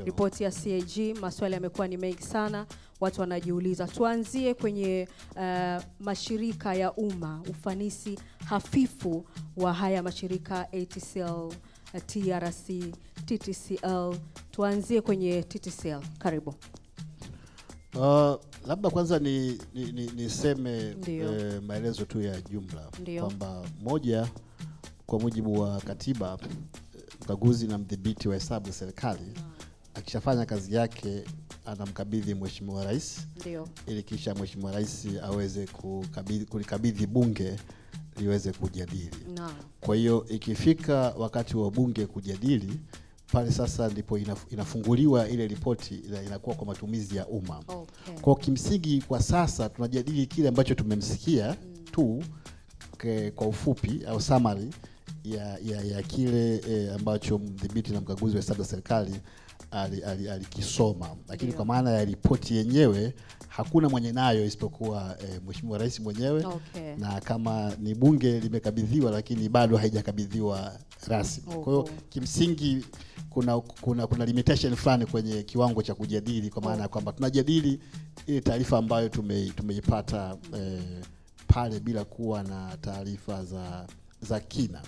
ripoti ya CAG. Maswali yamekuwa ni mengi sana, watu wanajiuliza. Tuanzie kwenye mashirika ya umma, ufanisi hafifu wa haya mashirika ATCL, TRC, TTCL. Tuanzie kwenye TTCL. Karibu. Labda kwanza niseme maelezo tu ya jumla kwamba moja, kwa mujibu wa katiba, mkaguzi na mdhibiti wa hesabu za serikali akishafanya kazi yake anamkabidhi Mheshimiwa Rais, ili kisha Mheshimiwa Rais aweze kulikabidhi bunge liweze kujadili. Kwa hiyo ikifika wakati wa bunge kujadili, pale sasa ndipo inafunguliwa ile ripoti, inakuwa kwa matumizi ya umma. Kwa kimsingi kwa sasa tunajadili kile ambacho tumemsikia tu kwa ufupi au summary ya kile ambacho mdhibiti na mkaguzi wa hesabu za serikali alikisoma. Lakini kwa maana ya ripoti yenyewe hakuna mwenye nayo isipokuwa Mheshimiwa Rais mwenyewe. Na kama ni bunge limekabidhiwa lakini bado haijakabidhiwa rasmi. Kwa hiyo kimsingi kuna limitation fulani kwenye kiwango cha kujadili, kwa maana kwamba tunajadili ile taarifa ambayo tumeipata pale bila kuwa na taarifa za kina.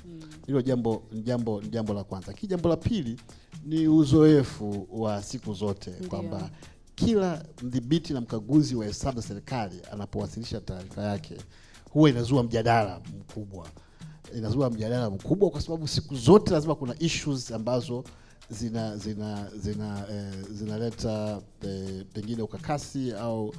Hilo jambo la kwanza. Jambo la pili ni uzoefu wa siku zote kwamba kila mdhibiti na mkaguzi wa hesabu za serikali anapowasilisha taarifa yake huwa inazua mjadala mkubwa, kwa sababu siku zote lazima kuna issues ambazo zinaleta pengine ukakasi au